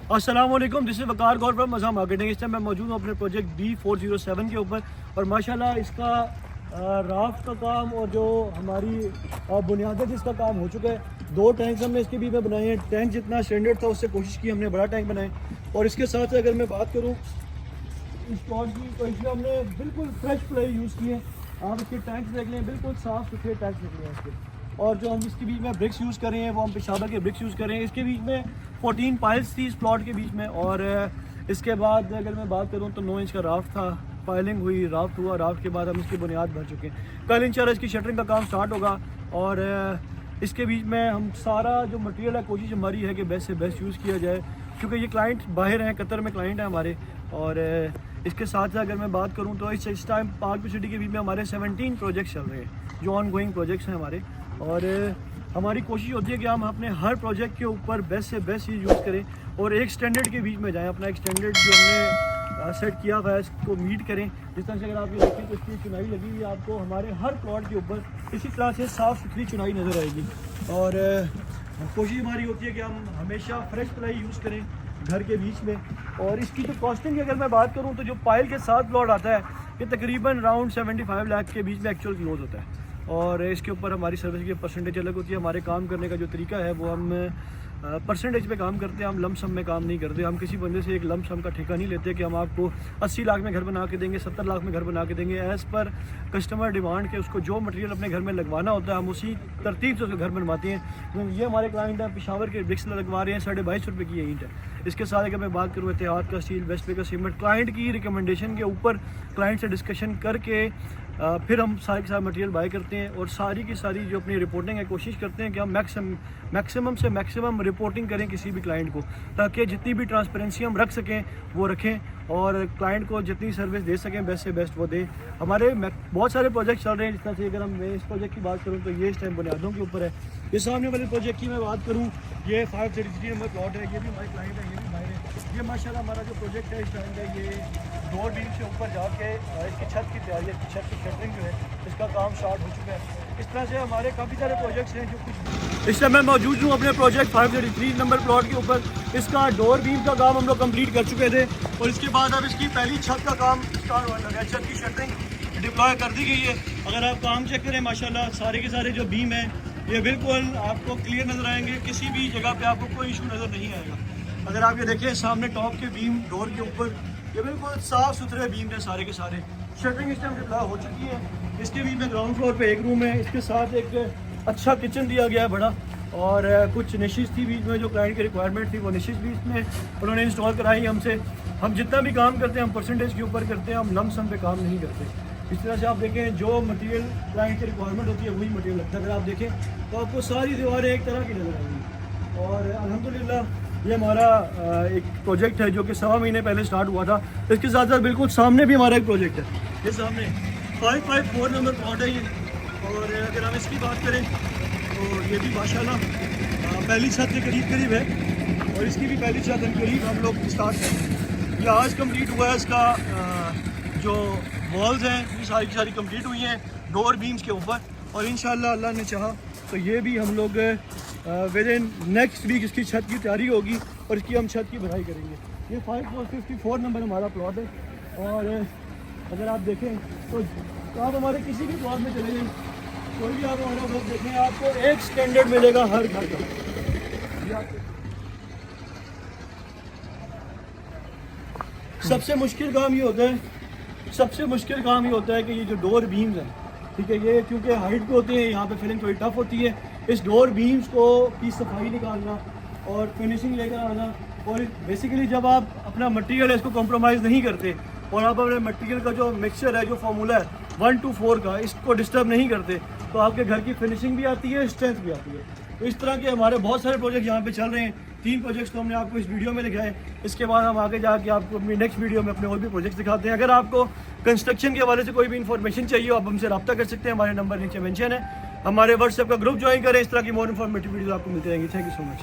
अस्सलाम वालेकुम, this is Waqar Gaur from मज़ा मार्केटिंग। इस टाइम मैं मौजूद हूँ अपने प्रोजेक्ट B407 के ऊपर और माशाल्लाह इसका राफ्ट का काम और जो हमारी बुनियाद जिसका काम हो चुका है। 2 टैंक्स हमने इसके भी में बनाए हैं। टैंक जितना स्टैंडर्ड था उससे कोशिश की हमने बड़ा टैंक बनाए और इसके साथ अगर मैं बात करूँ इस प्लॉट की तो इसमें हमने बिल्कुल फ्रेश प्लाई यूज़ किए हैं। आप इसके टैंक्स देख लें, बिल्कुल साफ़ सुथरे टैंक्स निकले हैं इसके। और जो हम इसके बीच में ब्रिक्स यूज़ कर रहे हैं वो हम पेशावर के ब्रिक्स यूज़ कर रहे हैं। इसके बीच में 14 पाइल्स थी इस प्लॉट के बीच में। और इसके बाद अगर मैं बात करूँ तो 9 इंच का राफ्ट था, पाइलिंग हुई, राफ्ट हुआ, राफ्ट के बाद हम इसकी बुनियाद भर चुके हैं। कल इंशाल्लाह इसकी शटरिंग का काम स्टार्ट होगा और इसके बीच में हम सारा जो मटेरियल है कोशिश हमारी है कि बेस्ट से बेस्ट यूज़ किया जाए, क्योंकि ये क्लाइंट बाहर हैं, कतर में क्लाइंट हैं हमारे। और इसके साथ अगर मैं बात करूँ तो इस टाइम पार्क सिटी के बीच में हमारे 17 प्रोजेक्ट्स चल रहे हैं जो ऑन गोइंग प्रोजेक्ट्स हैं हमारे। और हमारी कोशिश होती है कि हम अपने हर प्रोजेक्ट के ऊपर बेस्ट से बेस्ट चीज़ यूज़ करें और एक स्टैंडर्ड के बीच में जाएं। अपना एक स्टैंडर्ड जो हमने सेट किया हुआ है इसको मीट करें। जिस तरह से अगर आप ये देखें तो इसकी चुनाई लगी हुई है, आपको हमारे हर प्लॉट के ऊपर इसी तरह से साफ़ सुथरी चुनाई नज़र आएगी। और कोशिश हमारी होती है कि हम हमेशा फ्रेश प्लाई यूज़ करें घर के बीच में। और इसकी जो कॉस्टिंग की अगर मैं बात करूँ तो जो पाइल के साथ प्लॉट आता है ये तकरीबन अराउंड 75 लाख के बीच में एक्चुअल क्लोज होता है। और इसके ऊपर हमारी सर्विस की परसेंटेज अलग होती है। हमारे काम करने का जो तरीका है वो हम परसेंटेज पे काम करते हैं, हम लम सम में काम नहीं करते। हम किसी बंदे से एक लम सम का ठेका नहीं लेते कि हम आपको 80 लाख में घर बना के देंगे, 70 लाख में घर बना के देंगे। एज़ पर कस्टमर डिमांड के उसको जो मटेरियल अपने घर में लगवाना होता है हम उसी तरतीब से उसका घर बनवाते हैं। ये हमारे क्लाइंट हैं, पेशावर के ब्रिक्स लगवा रहे हैं, 2250 रुपये की ये ईंट है। इसके साथ अगर मैं बात करूँ एतिहाद का स्टील, वेस्ट का सीमेंट, क्लाइंट की रिकमेंडेशन के ऊपर क्लाइंट से डिस्कशन करके फिर हम सारे के सारे मटेरियल बाय करते हैं और सारी की सारी जो अपनी रिपोर्टिंग है कोशिश करते हैं कि हम मैक्सिमम से मैक्सिमम रिपोर्टिंग करें किसी भी क्लाइंट को, ताकि जितनी भी ट्रांसपेरेंसी हम रख सकें वो रखें और क्लाइंट को जितनी सर्विस दे सकें बेस्ट से बेस्ट वो दें। हमारे बहुत सारे प्रोजेक्ट चल रहे हैं। जिस तरह से अगर हम इस प्रोजेक्ट की बात करूँ तो ये इस टाइम बुनियादों के ऊपर है। ये सामने वाले प्रोजेक्ट की मैं बात करूँ, ये 533 नंबर प्लॉट है, ये भी हमारे क्लाइंट है, ये भी बाहर है। ये माशाल्लाह हमारा जो प्रोजेक्ट है इस टाइम का ये 2 बीम से ऊपर जाके इसकी छत की तैयारी है, छत की शटरिंग जो है इसका काम स्टार्ट हो चुका है। इस तरह से हमारे काफ़ी सारे प्रोजेक्ट्स हैं जो कुछ इस समय मैं मौजूद हूँ अपने प्रोजेक्ट 533 नंबर प्लॉट के ऊपर। इसका डोर बीम का काम हम लोग कंप्लीट कर चुके थे और इसके बाद अब इसकी पहली छत का काम स्टार्ट होने लगा है। छत की शटरिंग डिप्लॉय कर दी गई है। अगर आप काम चेक करें माशाल्लाह सारे के सारे जो बीम हैं ये बिल्कुल आपको क्लियर नज़र आएंगे, किसी भी जगह पे आपको कोई इशू नज़र नहीं आएगा। अगर आप ये देखें सामने टॉप के बीम डोर के ऊपर ये बिल्कुल साफ़ सुथरे बीम हैं सारे के सारे। शटरिंग इस टाइम डिप्लॉय हो चुकी है। इसके बीच में ग्राउंड फ्लोर पे एक रूम है, इसके साथ एक अच्छा किचन दिया गया है बड़ा और कुछ निशिश थी बीच में जो क्लाइंट की रिक्वायरमेंट थी वो निशिश भी इसमें उन्होंने इंस्टॉल कराई हमसे। हम जितना भी काम करते हैं हम परसेंटेज के ऊपर करते हैं, हम लम सम पे काम नहीं करते। इस तरह से आप देखें जो मटेरियल क्लाइंट की रिक्वायरमेंट होती है वही मटेरियल लगता है। अगर आप देखें तो आपको सारी दीवारें एक तरह की नज़र आएंगी। और अल्हम्दुलिल्लाह ये हमारा एक प्रोजेक्ट है जो कि 1.25 महीने पहले स्टार्ट हुआ था। इसके साथ साथ बिल्कुल सामने भी हमारा एक प्रोजेक्ट है, ये सामने 554 नंबर प्लॉट है ये। और अगर हम इसकी बात करें तो ये भी माशाल्लाह पहली छत के करीब है और इसकी भी पहली छत करीब हम लोग स्टार्ट करें। ये आज कंप्लीट हुआ है। इसका जो वॉल्स हैं ये सारी की सारी कंप्लीट हुई हैं डोर बीम्स के ऊपर और इंशाल्लाह अल्लाह ने चाहा तो ये भी हम लोग विद इन नेक्स्ट वीक इसकी छत की तैयारी होगी और इसकी हम छत की भराई करेंगे। ये 554 नंबर हमारा प्लॉट है। और अगर आप देखें तो आप हमारे किसी भी प्लॉट में चले जाएं, कोई भी आप हमारा प्लॉट देखें आपको एक स्टैंडर्ड मिलेगा हर घर का। सबसे मुश्किल काम ये होता है कि ये जो डोर बीम्स हैं, ठीक है, ये क्योंकि हाइट पे होते हैं यहाँ पे फिलिंग थोड़ी टफ होती है। इस डोर बीम्स को की सफाई निकालना और फिनिशिंग लेकर आना और बेसिकली जब आप अपना मटेरियल है इसको कॉम्प्रोमाइज़ नहीं करते और आप अपने मटेरियल का जो मिक्सचर है, जो फार्मूला है 1 to 4 का, इसको डिस्टर्ब नहीं करते तो आपके घर की फिनिशिंग भी आती है, स्ट्रेंथ भी आती है। तो इस तरह के हमारे बहुत सारे प्रोजेक्ट यहाँ पे चल रहे हैं। 3 प्रोजेक्ट्स तो हमने आपको इस वीडियो में दिखाए। इसके बाद हम आगे जाके आपको अपनी नेक्स्ट वीडियो में अपने और भी प्रोजेक्ट्स दिखाते हैं। अगर आपको कंस्ट्रक्शन के हवाले से कोई भी इन्फॉर्मेशन चाहिए आप हमसे रब्ता कर सकते हैं। हमारे नंबर नीचे मेंशन है। हमारे व्हाट्सएप का ग्रुप ज्वाइन करें। इस तरह की मोर इन्फॉर्मेटिव वीडियो आपको मिलती रहेंगी। Thank you so much.